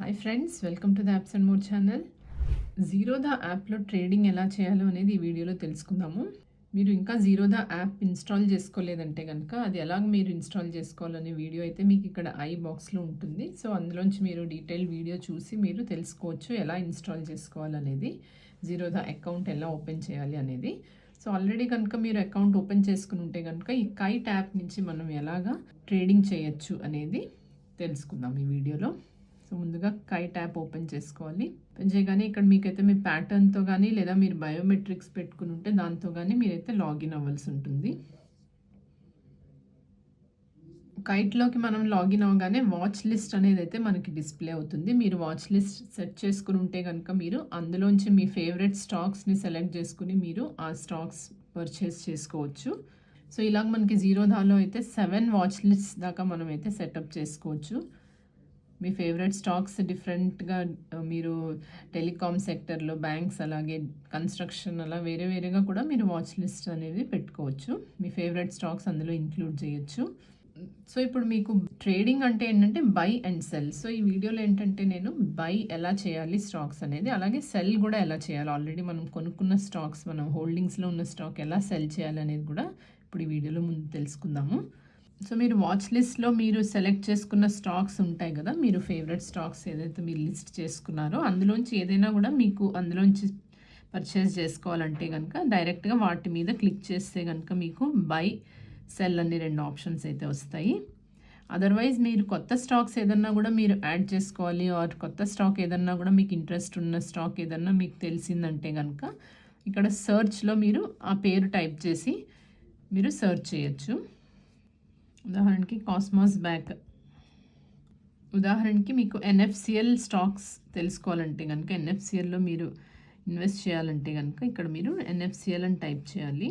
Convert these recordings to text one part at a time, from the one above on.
Hi friends, welcome to the apps and more channel. Zerodha యాప్లో trading ఎలా చేయాలో అనేది ఈ వీడియోలో తెలుసుకుందాము. మీరు ఇంకా జీరోదా యాప్ ఇన్స్టాల్ చేసుకోలేదంటే కనుక అది ఎలాగ మీరు ఇన్స్టాల్ చేసుకోవాలనే వీడియో అయితే మీకు ఇక్కడ ఐ బాక్స్లో ఉంటుంది. సో అందులోంచి మీరు డీటెయిల్ వీడియో చూసి మీరు తెలుసుకోవచ్చు ఎలా ఇన్స్టాల్ చేసుకోవాలనేది, జీరోదా అకౌంట్ ఎలా ఓపెన్ చేయాలి అనేది. సో ఆల్రెడీ కనుక మీరు అకౌంట్ ఓపెన్ చేసుకుని ఉంటే కనుక ఈ కైట్ యాప్ నుంచి మనం ఎలాగా ట్రేడింగ్ చేయొచ్చు అనేది తెలుసుకుందాం ఈ వీడియోలో. సో ముందుగా కైట్ యాప్ ఓపెన్ చేసుకోవాలి. ఓపెన్ చేయగానే ఇక్కడ మీకైతే మీ ప్యాటర్న్తో కానీ లేదా మీరు బయోమెట్రిక్స్ పెట్టుకుని ఉంటే దాంతో కానీ మీరైతే లాగిన్ అవ్వాల్సి ఉంటుంది. కైట్లోకి మనం లాగిన్ అవ్వగానే వాచ్ లిస్ట్ అనేది అయితే మనకి డిస్ప్లే అవుతుంది. మీరు వాచ్ లిస్ట్ సెట్ చేసుకుని ఉంటే కనుక మీరు అందులోంచి మీ ఫేవరెట్ స్టాక్స్ని సెలెక్ట్ చేసుకుని మీరు ఆ స్టాక్స్ పర్చేస్ చేసుకోవచ్చు. సో ఇలాగ మనకి జీరోదాలో అయితే 7 వాచ్ లిస్ట్ దాకా మనం అయితే సెటప్ చేసుకోవచ్చు. మీ ఫేవరెట్ స్టాక్స్ డిఫరెంట్గా మీరు టెలికామ్ సెక్టర్లో, బ్యాంక్స్, అలాగే కన్స్ట్రక్షన్, అలా వేరే వేరేగా కూడా మీరు వాచ్ లిస్ట్ అనేది పెట్టుకోవచ్చు. మీ ఫేవరెట్ స్టాక్స్ అందులో ఇంక్లూడ్ చేయొచ్చు. సో ఇప్పుడు మీకు ట్రేడింగ్ అంటే ఏంటంటే బై అండ్ సెల్. సో ఈ వీడియోలో ఏంటంటే నేను బై ఎలా చేయాలి స్టాక్స్ అనేది, అలాగే సెల్ కూడా ఎలా చేయాలి, ఆల్రెడీ మనం కొనుక్కున్న స్టాక్స్, మనం హోల్డింగ్స్లో ఉన్న స్టాక్ ఎలా సెల్ చేయాలి అనేది కూడా ఇప్పుడు ఈ వీడియోలో ముందు తెలుసుకుందాము. సో మీరు వాచ్ లిస్ట్లో మీరు సెలెక్ట్ చేసుకున్న స్టాక్స్ ఉంటాయి కదా, మీరు ఫేవరెట్ స్టాక్స్ ఏదైతే మీరు లిస్ట్ చేసుకున్నారో అందులోంచి ఏదైనా కూడా మీకు అందులోంచి పర్చేస్ చేసుకోవాలంటే కనుక డైరెక్ట్గా వాటి మీద క్లిక్ చేస్తే కనుక మీకు బై, సెల్ అన్ని 2 ఆప్షన్స్ అయితే వస్తాయి. అదర్వైజ్ మీరు కొత్త స్టాక్స్ ఏదన్నా కూడా మీరు యాడ్ చేసుకోవాలి, ఆర్ కొత్త స్టాక్ ఏదన్నా కూడా మీకు ఇంట్రెస్ట్ ఉన్న స్టాక్ ఏదన్నా మీకు తెలిసిందంటే కనుక ఇక్కడ సర్చ్లో మీరు ఆ పేరు టైప్ చేసి మీరు సర్చ్ చేయొచ్చు. ఉదాహరణకి కాస్మాస్ బ్యాక్, ఉదాహరణకి మీకు ఎన్ఎఫ్సిఎల్ స్టాక్స్ తెలుసుకోవాలంటే కనుక, ఎన్ఎఫ్సిఎల్లో మీరు ఇన్వెస్ట్ చేయాలంటే కనుక ఇక్కడ మీరు ఎన్ఎఫ్సిఎల్ అని టైప్ చేయాలి.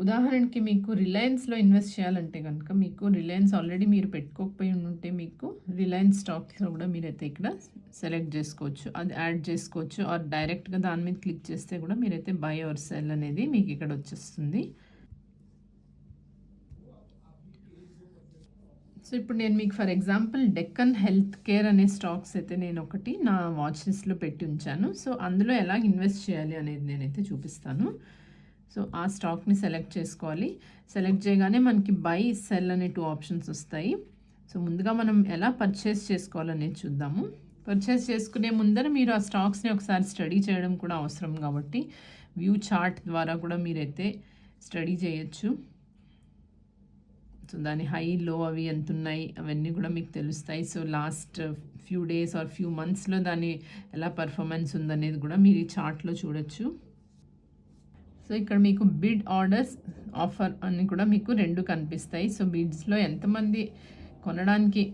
ఉదాహరణకి మీకు రిలయన్స్లో ఇన్వెస్ట్ చేయాలంటే కనుక, మీకు రిలయన్స్ ఆల్రెడీ మీరు పెట్టుకోకపోయి ఉంటే మీకు రిలయన్స్ స్టాక్స్లో కూడా మీరైతే ఇక్కడ సెలెక్ట్ చేసుకోవచ్చు, అది యాడ్ చేసుకోవచ్చు, ఆర్ డైరెక్ట్గా దాని మీద క్లిక్ చేస్తే కూడా మీరైతే బై ఆర్ సెల్ అనేది మీకు ఇక్కడ వచ్చేస్తుంది. సో ఇప్పుడు నేను మీకు for example Deccan health care అనే స్టాక్స్ అయితే నేను ఒకటి నా వాచ్ లిస్ట్లో పెట్టి ఉంచాను. సో అందులో ఎలా ఇన్వెస్ట్ చేయాలి అనేది నేనైతే చూపిస్తాను. సో ఆ స్టాక్ని సెలెక్ట్ చేసుకోవాలి. సెలెక్ట్ చేయగానే మనకి బై, సెల్ అనే 2 ఆప్షన్స్ వస్తాయి. సో ముందుగా మనం ఎలా పర్చేస్ చేసుకోవాలనేది చూద్దాము. పర్చేస్ చేసుకునే ముందర మీరు ఆ స్టాక్స్ని ఒకసారి స్టడీ చేయడం కూడా అవసరం కాబట్టి వ్యూ చార్ట్ ద్వారా కూడా మీరైతే స్టడీ చేయొచ్చు. సో దాని హై, లో అవి ఎంత ఉన్నాయి అవన్నీ కూడా మీకు తెలుస్తాయి. So last few days or few మంత్స్లో దాని ఎలా పర్ఫార్మెన్స్ ఉందనేది కూడా మీరు ఈ చార్ట్లో చూడొచ్చు. సో ఇక్కడ మీకు బిడ్, ఆర్డర్స్, ఆఫర్ అని కూడా మీకు 2 కనిపిస్తాయి. సో బిడ్స్లో ఎంతమంది కొనడానికి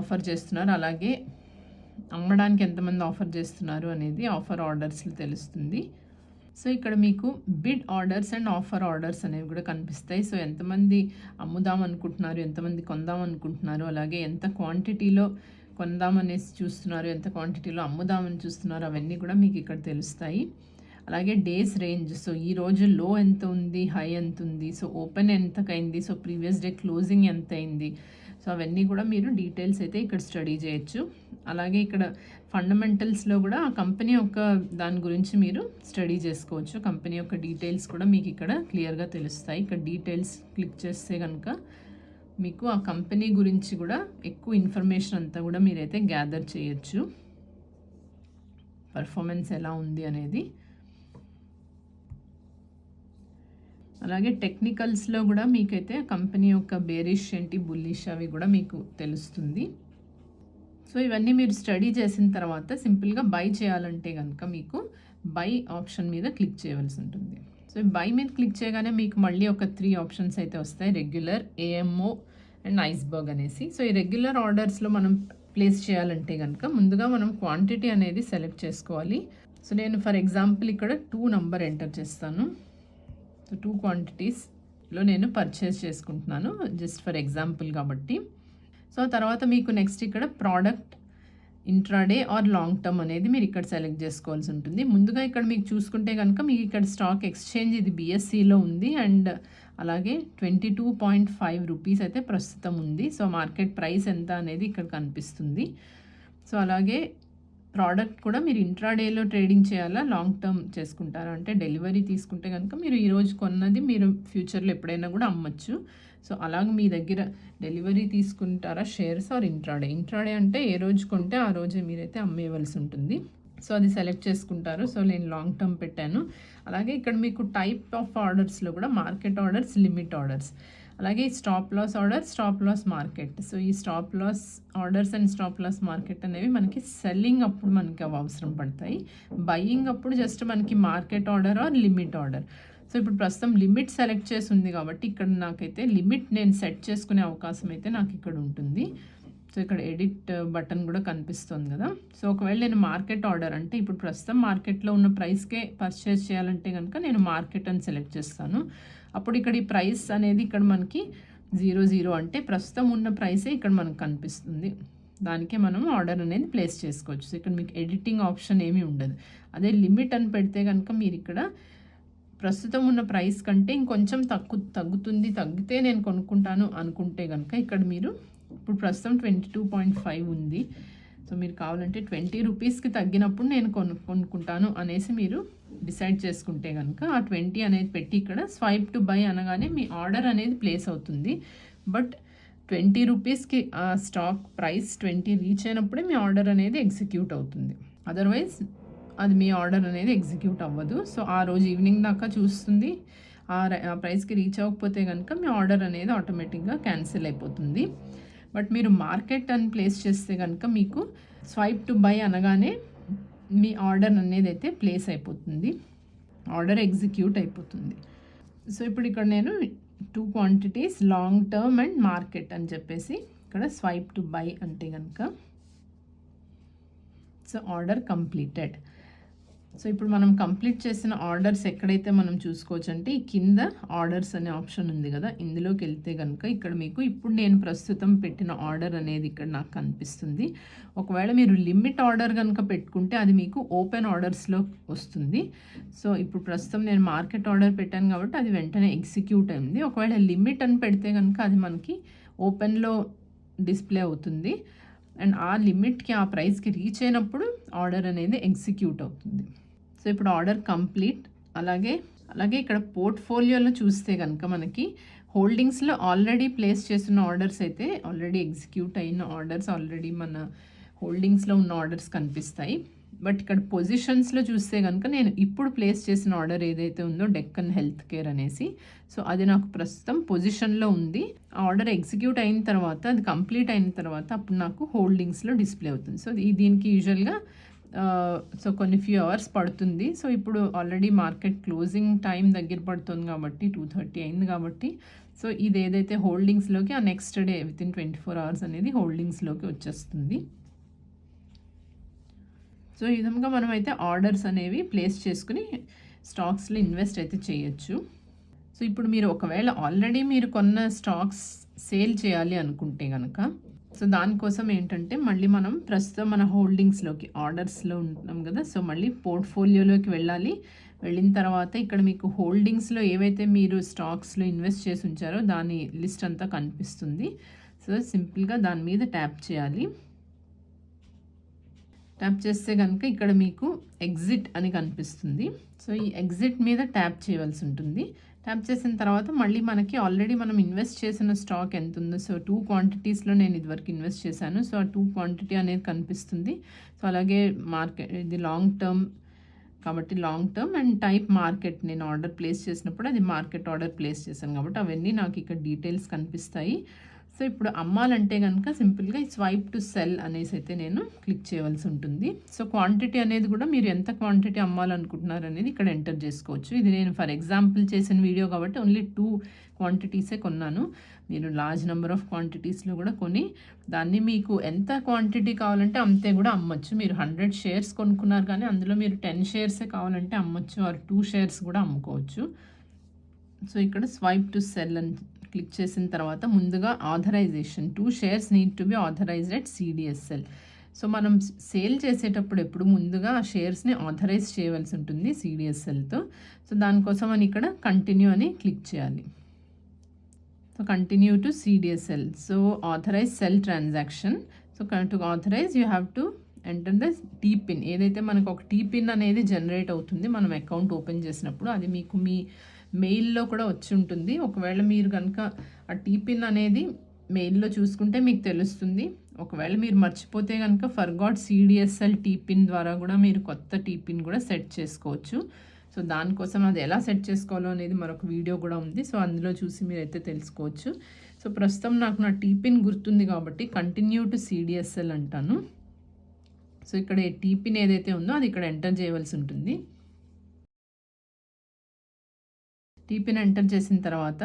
ఆఫర్ చేస్తున్నారు, అలాగే అమ్మడానికి ఎంతమంది ఆఫర్ చేస్తున్నారు అనేది ఆఫర్ ఆర్డర్స్లో తెలుస్తుంది. సో ఇక్కడ మీకు bid orders and offer orders అనేవి కూడా కనిపిస్తాయి. సో ఎంతమంది అమ్ముదాం అనుకుంటున్నారు, ఎంతమంది కొందాం అనుకుంటున్నారు, అలాగే ఎంత క్వాంటిటీలో కొందామనేసి చూస్తున్నారు, ఎంత క్వాంటిటీలో అమ్ముదామని చూస్తున్నారు, అవన్నీ కూడా మీకు ఇక్కడ తెలుస్తాయి. అలాగే డేస్ రేంజ్, సో ఈ రోజు లో ఎంత ఉంది, హై ఎంత ఉంది, సో ఓపెన్ ఎంతకైంది, సో ప్రీవియస్ డే క్లోజింగ్ ఎంత అయింది, సో అవన్నీ కూడా మీరు డీటెయిల్స్ అయితే ఇక్కడ స్టడీ చేయొచ్చు. అలాగే ఇక్కడ ఫండమెంటల్స్లో కూడా ఆ కంపెనీ యొక్క దాని గురించి మీరు స్టడీ చేసుకోవచ్చు. కంపెనీ యొక్క డీటెయిల్స్ కూడా మీకు ఇక్కడ క్లియర్గా తెలుస్తాయి. ఇక్కడ డీటెయిల్స్ క్లిక్ చేస్తే కనుక మీకు ఆ కంపెనీ గురించి కూడా ఎక్కువ ఇన్ఫర్మేషన్ అంతా కూడా మీరైతే గ్యాదర్ చేయొచ్చు, పర్ఫార్మెన్స్ ఎలా ఉంది అనేది. అలాగే టెక్నికల్స్లో కూడా మీకైతే కంపెనీ యొక్క బేరిష్ ఏంటి, బుల్లిష్ అవి కూడా మీకు తెలుస్తుంది. సో ఇవన్నీ మీరు స్టడీ చేసిన తర్వాత సింపుల్గా బై చేయాలంటే కనుక మీకు బై ఆప్షన్ మీద క్లిక్ చేయవలసి ఉంటుంది. సో బై మీద క్లిక్ చేయగానే మీకు మళ్ళీ ఒక 3 ఆప్షన్స్ అయితే వస్తాయి, రెగ్యులర్, ఏఎంఓ అండ్ ఐస్బర్గ్ అనేసి. సో ఈ రెగ్యులర్ ఆర్డర్స్లో మనం ప్లేస్ చేయాలంటే కనుక ముందుగా మనం క్వాంటిటీ అనేది సెలెక్ట్ చేసుకోవాలి. సో నేను ఫర్ ఎగ్జాంపుల్ ఇక్కడ 2 నంబర్ ఎంటర్ చేస్తాను. సో 2 క్వాంటిటీస్లో నేను పర్చేస్ చేసుకుంటున్నాను, జస్ట్ ఫర్ ఎగ్జాంపుల్ కాబట్టి. సో తర్వాత మీకు నెక్స్ట్ ఇక్కడ product, intraday or long term అనేది మీరు ఇక్కడ సెలెక్ట్ చేసుకోవాల్సి ఉంటుంది. ముందుగా ఇక్కడ మీకు చూసుకుంటే కనుక మీకు ఇక్కడ స్టాక్ ఎక్స్చేంజ్ ఇది బిఎస్సిలో ఉంది, అండ్ అలాగే 22.5 రూపీస్ అయితే ప్రస్తుతం ఉంది. సో మార్కెట్ ప్రైస్ ఎంత అనేది ఇక్కడ కనిపిస్తుంది. సో అలాగే ప్రోడక్ట్ కూడా మీరు ఇంట్రాడేలో ట్రేడింగ్ చేయాలా, లాంగ్ టర్మ్ చేసుకుంటారా అంటే డెలివరీ తీసుకుంటే కనుక మీరు ఈరోజు కొన్నది మీరు ఫ్యూచర్లో ఎప్పుడైనా కూడా అమ్మచ్చు. సో అలాగే మీ దగ్గర డెలివరీ తీసుకుంటారా షేర్స్ ఆర్ ఇంట్రాడే అంటే ఏ రోజు కొంటే ఆ రోజే మీరైతే అమ్మేయవలసి ఉంటుంది. సో అది సెలెక్ట్ చేసుకుంటారు. సో నేను లాంగ్ టర్మ్ పెట్టాను. అలాగే ఇక్కడ మీకు టైప్ ఆఫ్ ఆర్డర్స్లో కూడా మార్కెట్ ఆర్డర్స్, లిమిట్ ఆర్డర్స్, అలాగే stop loss order, stop loss market. So ఈ stop loss orders and stop loss market అనేవి మనకి సెల్లింగ్ అప్పుడు మనకి అవి అవసరం పడతాయి. బయ్యింగ్ అప్పుడు జస్ట్ మనకి market order or limit order. So ఇప్పుడు ప్రస్తుతం లిమిట్ సెలెక్ట్ చేసి ఉంది కాబట్టి ఇక్కడ నాకైతే లిమిట్ నేను సెట్ చేసుకునే అవకాశం అయితే నాకు ఇక్కడ ఉంటుంది. సో ఇక్కడ ఎడిట్ బటన్ కూడా కనిపిస్తుంది కదా. సో ఒకవేళ నేను మార్కెట్ ఆర్డర్ అంటే ఇప్పుడు ప్రస్తుతం మార్కెట్లో ఉన్న ప్రైస్కే పర్చేస్ చేయాలంటే కనుక నేను మార్కెట్ అని సెలెక్ట్ చేస్తాను. అప్పుడు ఇక్కడ ఈ ప్రైస్ అనేది ఇక్కడ మనకి 00 అంటే ప్రస్తుతం ఉన్న ప్రైసే ఇక్కడ మనకు కనిపిస్తుంది. దానికే మనం ఆర్డర్ అనేది ప్లేస్ చేసుకోవచ్చు. సో ఇక్కడ మీకు ఎడిటింగ్ ఆప్షన్ ఏమీ ఉండదు. అదే లిమిట్ అని పెడితే కనుక మీరు ఇక్కడ ప్రస్తుతం ఉన్న ప్రైస్ కంటే ఇంకొంచెం తగ్గితే నేను కొనుక్కుంటాను అనుకుంటే కనుక ఇక్కడ మీరు ఇప్పుడు ప్రస్తుతం 22.5 ఉంది. సో మీరు కావాలంటే 20 రూపీస్కి తగ్గినప్పుడు నేను కొనుక్కుంటాను అనేసి మీరు డిసైడ్ చేసుకుంటే కనుక ఆ 20 అనేది పెట్టి ఇక్కడ స్వైప్ టు బై అనగానే మీ ఆర్డర్ అనేది ప్లేస్ అవుతుంది. బట్ 20 రూపీస్కి ఆ స్టాక్ ప్రైస్ 20 రీచ్ అయినప్పుడే మీ ఆర్డర్ అనేది ఎగ్జిక్యూట్ అవుతుంది. అదర్వైజ్ అది మీ ఆర్డర్ అనేది ఎగ్జిక్యూట్ అవ్వదు. సో ఆ రోజు ఈవినింగ్ దాకా చూస్తుంది. ఆ ప్రైస్కి రీచ్ అవ్వకపోతే కనుక మీ ఆర్డర్ అనేది ఆటోమేటిక్గా క్యాన్సిల్ అయిపోతుంది. బట్ మీరు మార్కెట్ అని ప్లేస్ చేస్తే కనుక మీకు స్వైప్ టు బై అనగానే మీ ఆర్డర్ అనేది అయితే ప్లేస్ అయిపోతుంది, ఆర్డర్ ఎగ్జిక్యూట్ అయిపోతుంది. సో ఇప్పుడు ఇక్కడ నేను 2 quantities long term and market అని చెప్పేసి ఇక్కడ స్వైప్ టు బై అంటే కనుక సో ఆర్డర్ కంప్లీటెడ్. సో ఇప్పుడు మనం కంప్లీట్ చేసిన ఆర్డర్స్ ఎక్కడైతే మనం చూసుకోవచ్చు అంటే ఈ కింద ఆర్డర్స్ అనే ఆప్షన్ ఉంది కదా, ఇందులోకి వెళ్తే కనుక ఇక్కడ మీకు ఇప్పుడు నేను ప్రస్తుతం పెట్టిన ఆర్డర్ అనేది ఇక్కడ నాకు కనిపిస్తుంది. ఒకవేళ మీరు లిమిట్ ఆర్డర్ కనుక పెట్టుకుంటే అది మీకు ఓపెన్ ఆర్డర్స్లో వస్తుంది. సో ఇప్పుడు ప్రస్తుతం నేను మార్కెట్ ఆర్డర్ పెట్టాను కాబట్టి అది వెంటనే ఎగ్జిక్యూట్ అయింది. ఒకవేళ లిమిట్ అని పెడితే కనుక అది మనకి ఓపెన్లో డిస్ప్లే అవుతుంది అండ్ ఆ లిమిట్కి ఆ ప్రైస్కి రీచ్ అయినప్పుడు ఆర్డర్ అనేది ఎగ్జిక్యూట్ అవుతుంది. సో ఇప్పుడు ఆర్డర్ కంప్లీట్. అలాగే ఇక్కడ పోర్ట్ఫోలియోలో చూస్తే కనుక మనకి హోల్డింగ్స్లో ఆల్రెడీ ప్లేస్ చేసిన ఆర్డర్స్ అయితే ఆల్రెడీ ఎగ్జిక్యూట్ అయిన ఆర్డర్స్ ఆల్రెడీ మన హోల్డింగ్స్లో ఉన్న ఆర్డర్స్ కనిపిస్తాయి. బట్ ఇక్కడ పొజిషన్స్లో చూస్తే కనుక నేను ఇప్పుడు ప్లేస్ చేసిన ఆర్డర్ ఏదైతే ఉందో డెక్కన్ హెల్త్ కేర్ అనేసి, సో అది నాకు ప్రస్తుతం పొజిషన్లో ఉంది. ఆ ఆర్డర్ ఎగ్జిక్యూట్ అయిన తర్వాత అది కంప్లీట్ అయిన తర్వాత అప్పుడు నాకు హోల్డింగ్స్లో డిస్ప్లే అవుతుంది. సో దీనికి యూజువల్గా సో కొన్ని ఫ్యూ అవర్స్ పడుతుంది. సో ఇప్పుడు ఆల్రెడీ మార్కెట్ క్లోజింగ్ టైం దగ్గర పడుతుంది కాబట్టి 2:30 అయింది కాబట్టి సో ఇది ఏదైతే హోల్డింగ్స్లోకి ఆ నెక్స్ట్ డే వితిన్ 24 అవర్స్ అనేది హోల్డింగ్స్లోకి వచ్చేస్తుంది. సో ఈ విధంగా మనం అయితే ఆర్డర్స్ అనేవి ప్లేస్ చేసుకుని స్టాక్స్లో ఇన్వెస్ట్ అయితే చేయొచ్చు. సో ఇప్పుడు మీరు ఒకవేళ ఆల్రెడీ మీరు కొన్న స్టాక్స్ సేల్ చేయాలి అనుకుంటే కనుక సో దానికోసం ఏంటంటే మళ్ళీ మనం ప్రస్తుతం మన హోల్డింగ్స్లోకి ఆర్డర్స్లో ఉంటున్నాం కదా, సో మళ్ళీ పోర్ట్ఫోలియోలోకి వెళ్ళాలి. వెళ్ళిన తర్వాత ఇక్కడ మీకు హోల్డింగ్స్లో ఏవైతే మీరు స్టాక్స్లో ఇన్వెస్ట్ చేసి ఉంచారో దాని లిస్ట్ అంతా కనిపిస్తుంది. సో సింపుల్గా దాని మీద ట్యాప్ చేయాలి. ట్యాప్ చేస్తే కనుక ఇక్కడ మీకు ఎగ్జిట్ అని కనిపిస్తుంది. సో ఈ ఎగ్జిట్ మీద ట్యాప్ చేయవలసి ఉంటుంది. ట్యాప్ చేసిన తర్వాత మళ్ళీ మనకి ఆల్రెడీ మనం ఇన్వెస్ట్ చేసిన స్టాక్ ఎంత ఉందో సో 2 క్వాంటిటీస్లో నేను ఇదివరకు ఇన్వెస్ట్ చేశాను. సో ఆ 2 క్వాంటిటీ అనేది కనిపిస్తుంది. సో అలాగే మార్కెట్ ఇది లాంగ్ టర్మ్ కాబట్టి long term and type market నేను ఆర్డర్ ప్లేస్ చేసినప్పుడు అది మార్కెట్ ఆర్డర్ ప్లేస్ చేశాను కాబట్టి అవన్నీ నాకు ఇక్కడ డీటెయిల్స్ కనిపిస్తాయి. సో ఇప్పుడు అమ్మాలంటే కనుక సింపుల్గా ఈ స్వైప్ టు సెల్ అనేసి అయితే నేను క్లిక్ చేయవలసి ఉంటుంది. సో క్వాంటిటీ అనేది కూడా మీరు ఎంత క్వాంటిటీ అమ్మాలనుకుంటున్నారు అనేది ఇక్కడ ఎంటర్ చేసుకోవచ్చు. ఇది నేను ఫర్ ఎగ్జాంపుల్ చేసిన వీడియో కాబట్టి ఓన్లీ 2 క్వాంటిటీసే కొన్నాను. మీరు లార్జ్ నెంబర్ ఆఫ్ క్వాంటిటీస్లో కూడా కొని దాన్ని మీకు ఎంత క్వాంటిటీ కావాలంటే అంతే కూడా అమ్మచ్చు. మీరు 100 షేర్స్ కొనుక్కున్నారు కానీ అందులో మీరు 10 షేర్సే కావాలంటే అమ్మచ్చు ఆర్ 2 షేర్స్ కూడా అమ్ముకోవచ్చు. సో ఇక్కడ స్వైప్ టు సెల్ అని క్లిక్ చేసిన తర్వాత ముందుగా authorization 2 shares need to be authorized at CDSL. So మనం సేల్ చేసేటప్పుడు ఎప్పుడు ముందుగా ఆ షేర్స్ని ఆథరైజ్ చేయవలసి ఉంటుంది CDSLతో. సో దానికోసం అని ఇక్కడ కంటిన్యూ అని క్లిక్ చేయాలి. So continue to CDSL. So authorize sell transaction. So to authorize you have to enter the T PIN. ఏదైతే మనకు ఒక టీ పిన్ అనేది జనరేట్ అవుతుంది మనం అకౌంట్ ఓపెన్ చేసినప్పుడు, అది మీకు మీ మెయిల్‌లో కూడా వచ్చి ఉంటుంది. ఒకవేళ మీరు కనుక ఆ టీ పిన్ అనేది మెయిల్‌లో చూసుకుంటే మీకు తెలుస్తుంది. ఒకవేళ మీరు మర్చిపోతే కనుక ఫర్గాట్ CDSL టీ పిన్ ద్వారా కూడా మీరు కొత్త టీ పిన్ కూడా సెట్ చేసుకోవచ్చు. సో దానికోసం అది ఎలా సెట్ చేసుకోవాలో అనేది మరొక వీడియో కూడా ఉంది. సో అందులో చూసి మీరైతే తెలుసుకోవచ్చు. సో ప్రస్తుతం నాకు నా టీ పిన్ గుర్తుంది కాబట్టి కంటిన్యూ టు CDSL అంటాను. సో ఇక్కడ టీ పిన్ ఏదైతే ఉందో అది ఇక్కడ ఎంటర్ చేయవలసి ఉంటుంది. టీ పిన్ ఎంటర్ చేసిన తర్వాత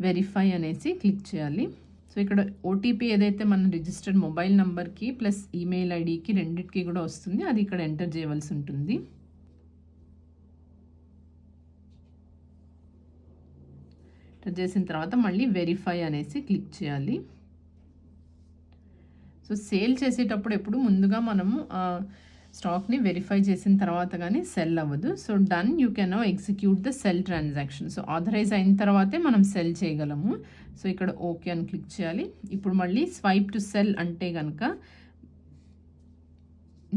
వెరిఫై అనేసి క్లిక్ చేయాలి. సో ఇక్కడ ఓటీపీ ఏదైతే మన రిజిస్టర్డ్ మొబైల్ నెంబర్కి ప్లస్ ఈమెయిల్ ఐడికి రెండింటికి కూడా వస్తుంది, అది ఇక్కడ ఎంటర్ చేయవలసి ఉంటుంది. ఎంటర్ చేసిన తర్వాత మళ్ళీ వెరిఫై అనేసి క్లిక్ చేయాలి. సో సేల్ చేసేటప్పుడు ఎప్పుడు ముందుగా మనము స్టాక్ని వెరిఫై చేసిన తర్వాత కానీ సెల్ అవ్వదు. So done, you can now execute the sell transaction. So authorize అయిన తర్వాతే మనం సెల్ చేయగలము. సో ఇక్కడ ఓకే అని క్లిక్ చేయాలి. ఇప్పుడు మళ్ళీ స్వైప్ టు సెల్ అంటే కనుక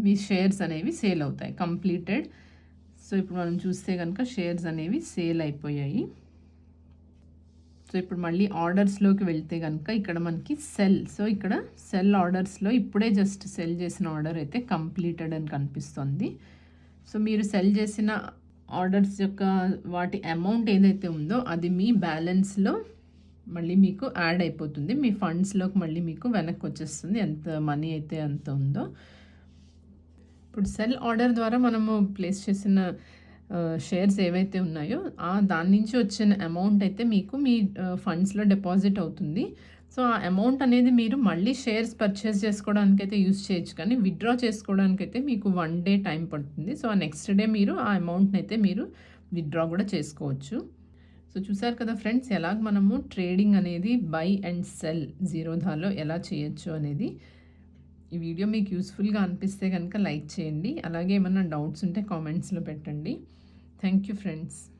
మీ షేర్స్ అనేవి సేల్ అవుతాయి, కంప్లీటెడ్. సో ఇప్పుడు మనం చూస్తే కనుక షేర్స్ అనేవి సేల్ అయిపోయాయి. సో ఇప్పుడు మళ్ళీ ఆర్డర్స్లోకి వెళ్తే కనుక ఇక్కడ మనకి సెల్, సో ఇక్కడ సెల్ ఆర్డర్స్లో ఇప్పుడే జస్ట్ సెల్ చేసిన ఆర్డర్ అయితే కంప్లీటెడ్ అని కనిపిస్తుంది. సో మీరు సెల్ చేసిన ఆర్డర్స్ యొక్క వాటి అమౌంట్ ఏదైతే ఉందో అది మీ బ్యాలెన్స్లో మళ్ళీ మీకు యాడ్ అయిపోతుంది. మీ ఫండ్స్లోకి మళ్ళీ మీకు వెనక్కి వచ్చేస్తుంది, ఎంత మనీ అయితే అంత ఉందో. ఇప్పుడు సెల్ ఆర్డర్ ద్వారా మనము ప్లేస్ చేసిన షేర్స్ ఏవైతే ఉన్నాయో దాని నుంచి వచ్చిన అమౌంట్ అయితే మీకు మీ ఫండ్స్లో డిపాజిట్ అవుతుంది. సో ఆ అమౌంట్ అనేది మీరు మళ్ళీ షేర్స్ పర్చేస్ చేసుకోవడానికైతే యూజ్ చేయొచ్చు, కానీ విత్డ్రా చేసుకోవడానికైతే మీకు 1 డే టైం పడుతుంది. సో ఆ నెక్స్ట్ డే మీరు ఆ అమౌంట్ని అయితే మీరు విత్డ్రా కూడా చేసుకోవచ్చు. సో చూసారు కదా ఫ్రెండ్స్, ఎలాగ మనము ట్రేడింగ్ అనేది బై అండ్ సెల్ జీరోధాలో ఎలా చేయొచ్చు అనేది. ఈ వీడియో మీకు యూస్ఫుల్గా అనిపిస్తే కనుక లైక్ చేయండి. అలాగే ఏమన్నా డౌట్స్ ఉంటే కామెంట్స్లో పెట్టండి. Thank you friends.